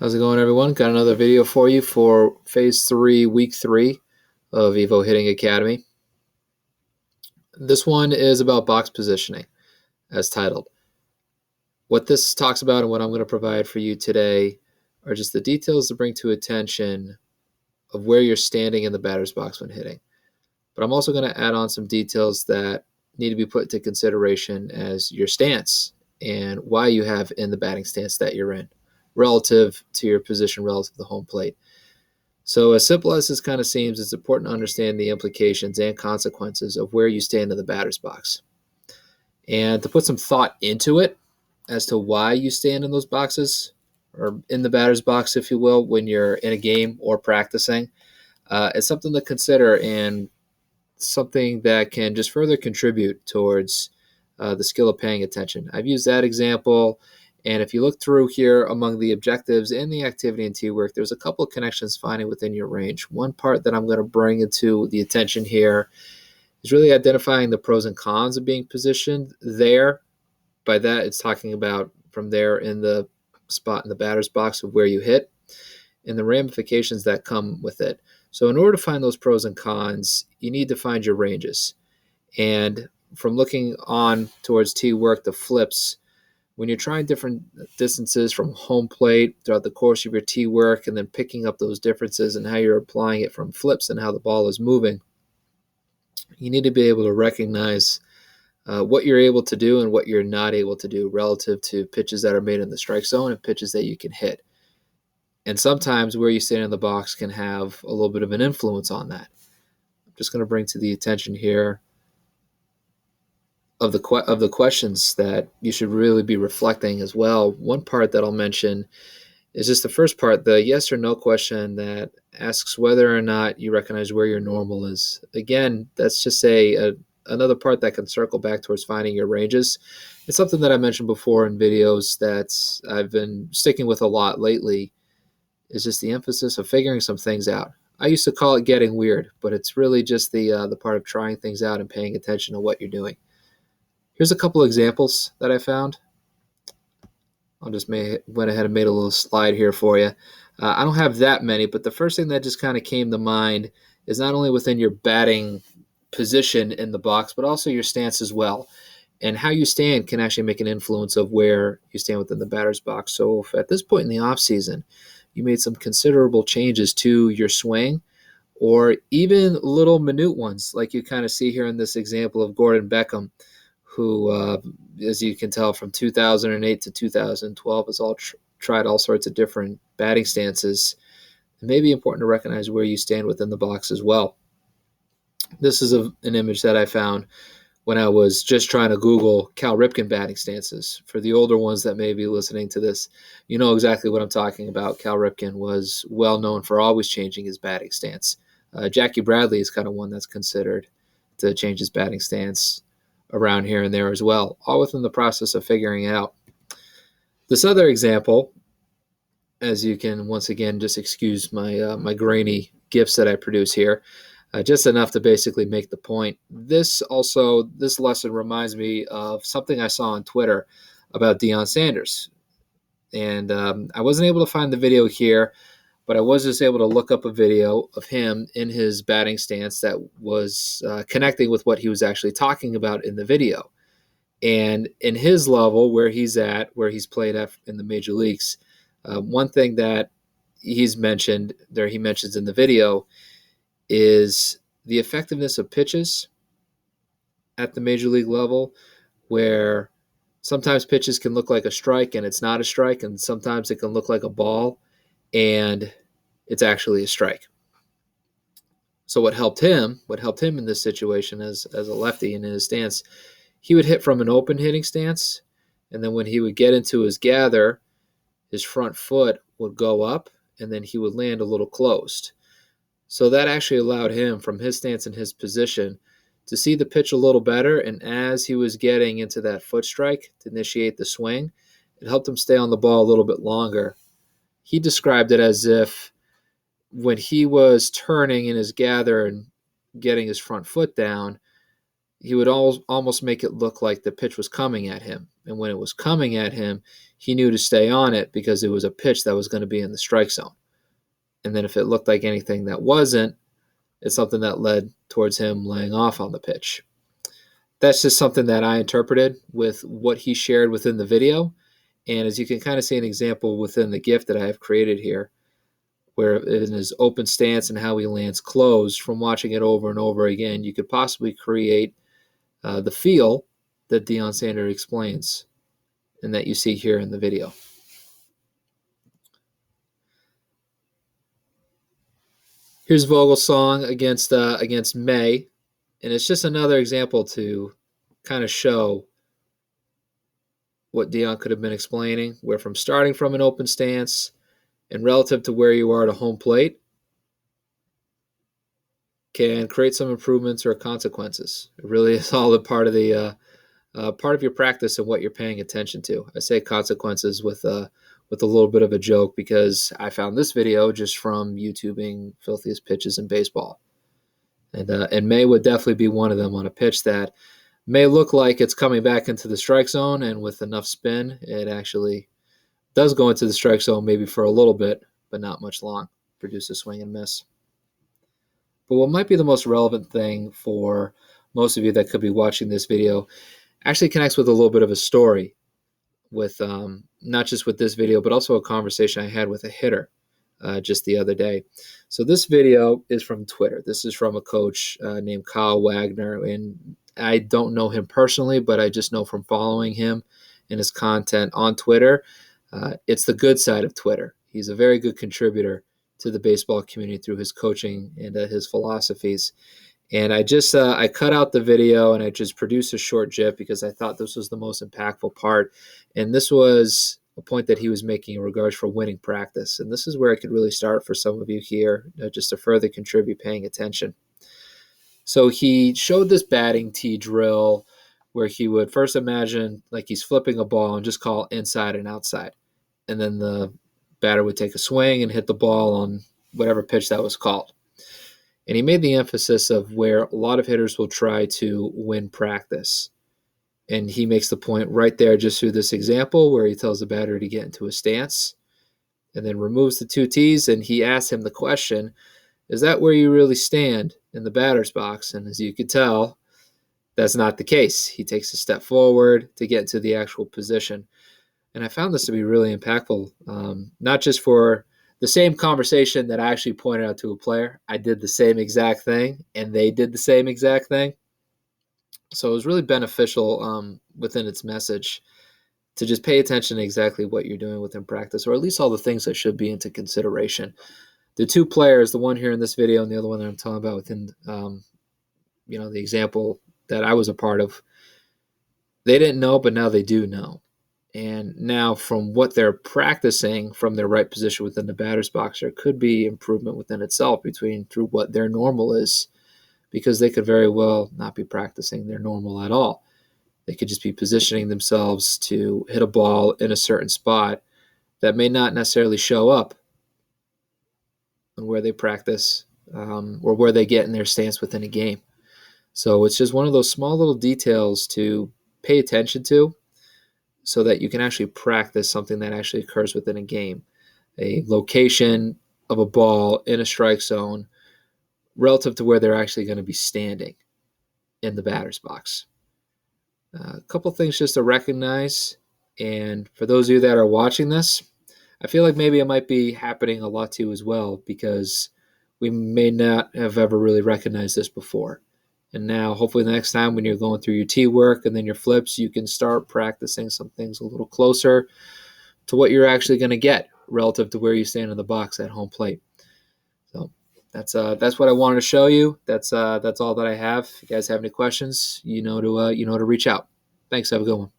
How's it going, everyone? Got another video for you for Phase 3, Week 3 of Evo Hitting Academy. This one is about box positioning, as titled. What this talks about and what I'm going to provide for you today are just the details to bring to attention of where you're standing in the batter's box when hitting. But I'm also going to add on some details that need to be put into consideration as your stance and why you have in the batting stance that you're in relative to your position relative to the home plate. So as simple as this kind of seems, it's important to understand the implications and consequences of where you stand in the batter's box. And to put some thought into it as to why you stand in those boxes, or in the batter's box, if you will, when you're in a game or practicing, it's something to consider and something that can just further contribute towards the skill of paying attention. I've used that example, and if you look through here among the objectives and the activity and T-work, there's a couple of connections finding within your range. One part that I'm going to bring into the attention here is really identifying the pros and cons of being positioned there. By that, it's talking about from there in the spot in the batter's box of where you hit and the ramifications that come with it. So in order to find those pros and cons, you need to find your ranges. And from looking on towards T-work, the flips, when you're trying different distances from home plate throughout the course of your T-work and then picking up those differences and how you're applying it from flips and how the ball is moving, you need to be able to recognize what you're able to do and what you're not able to do relative to pitches that are made in the strike zone and pitches that you can hit. And sometimes where you stand in the box can have a little bit of an influence on that. I'm just going to bring to the attention here of the questions that you should really be reflecting as well. One part that I'll mention is just the first part, the yes or no question that asks whether or not you recognize where your normal is. Again, that's just another part that can circle back towards finding your ranges. It's something that I mentioned before in videos that I've been sticking with a lot lately, is just the emphasis of figuring some things out. I used to call it getting weird, but it's really just the part of trying things out and paying attention to what you're doing. Here's a couple examples that I found. I'll just went ahead and made a little slide here for you. I don't have that many, but the first thing that just kind of came to mind is not only within your batting position in the box, but also your stance as well. And how you stand can actually make an influence of where you stand within the batter's box. So if at this point in the offseason, you made some considerable changes to your swing, or even little minute ones, like you kind of see here in this example of Gordon Beckham, who, as you can tell, from 2008 to 2012 has tried all sorts of different batting stances. It may be important to recognize where you stand within the box as well. This is an image that I found when I was just trying to Google Cal Ripken batting stances. For the older ones that may be listening to this, you know exactly what I'm talking about. Cal Ripken was well known for always changing his batting stance. Jackie Bradley is kind of one that's considered to change his batting stance around here and there as well, all within the process of figuring out. This other example, as you can once again just excuse my grainy gifs that I produce here, just enough to basically make the point. This lesson reminds me of something I saw on Twitter about Deion Sanders. And I wasn't able to find the video here, but I was just able to look up a video of him in his batting stance that was connecting with what he was actually talking about in the video. And in his level, where he's played at in the major leagues, one thing that he mentions in the video is the effectiveness of pitches at the major league level, where sometimes pitches can look like a strike and it's not a strike, and sometimes it can look like a ball and it's actually a strike. So what helped him in this situation as a lefty and in his stance, he would hit from an open hitting stance, and then when he would get into his gather, his front foot would go up and then he would land a little closed. So that actually allowed him, from his stance and his position, to see the pitch a little better. And as he was getting into that foot strike to initiate the swing, it helped him stay on the ball a little bit longer. He described it as if when he was turning in his gather and getting his front foot down, he would almost make it look like the pitch was coming at him. And when it was coming at him, he knew to stay on it because it was a pitch that was going to be in the strike zone. And then if it looked like anything that wasn't, it's something that led towards him laying off on the pitch. That's just something that I interpreted with what he shared within the video. And as you can kind of see an example within the GIF that I have created here, where in his open stance and how he lands closed, from watching it over and over again, you could possibly create the feel that Deion Sanders explains and that you see here in the video. Here's Vogel's song against May, and it's just another example to kind of show what Deion could have been explaining, where from starting from an open stance and relative to where you are to home plate can create some improvements or consequences. It really is all a part of the part of your practice and what you're paying attention to. I say consequences with a little bit of a joke because I found this video just from YouTubing filthiest pitches in baseball, and May would definitely be one of them on a pitch that may look like it's coming back into the strike zone, and with enough spin, it actually does go into the strike zone maybe for a little bit, but not much long. Produce a swing and miss. But what might be the most relevant thing for most of you that could be watching this video actually connects with a little bit of a story with not just with this video, but also a conversation I had with a hitter just the other day. So this video is from Twitter. This is from a coach named Kyle Wagner, and I don't know him personally, but I just know from following him and his content on Twitter, it's the good side of Twitter. He's a very good contributor to the baseball community through his coaching and his philosophies. And I just I cut out the video and I just produced a short GIF because I thought this was the most impactful part. And this was a point that he was making in regards for winning practice. And this is where I could really start for some of you here, just to further contribute paying attention. So he showed this batting tee drill where he would first imagine like he's flipping a ball and just call inside and outside. And then the batter would take a swing and hit the ball on whatever pitch that was called. And he made the emphasis of where a lot of hitters will try to win practice. And he makes the point right there just through this example where he tells the batter to get into a stance and then removes the two tees. And he asks him the question, is that where you really stand in the batter's box? And as you could tell, that's not the case. He takes a step forward to get into the actual position. And I found this to be really impactful, not just for the same conversation that I actually pointed out to a player. I did the same exact thing, and they did the same exact thing. So it was really beneficial within its message to just pay attention to exactly what you're doing within practice, or at least all the things that should be into consideration. The two players, the one here in this video and the other one that I'm talking about within, the example that I was a part of, they didn't know, but now they do know. And now from what they're practicing from their right position within the batter's box, there could be improvement within itself through what their normal is, because they could very well not be practicing their normal at all. They could just be positioning themselves to hit a ball in a certain spot that may not necessarily show up where they practice or where they get in their stance within a game. So it's just one of those small little details to pay attention to, so that you can actually practice something that actually occurs within a game. A location of a ball in a strike zone relative to where they're actually going to be standing in the batter's box. A couple things just to recognize, and for those of you that are watching this, I feel like maybe it might be happening a lot to you as well, because we may not have ever really recognized this before. And now, hopefully, the next time when you're going through your tee work and then your flips, you can start practicing some things a little closer to what you're actually going to get relative to where you stand in the box at home plate. So that's what I wanted to show you. That's all that I have. If you guys have any questions, you know to reach out. Thanks. Have a good one.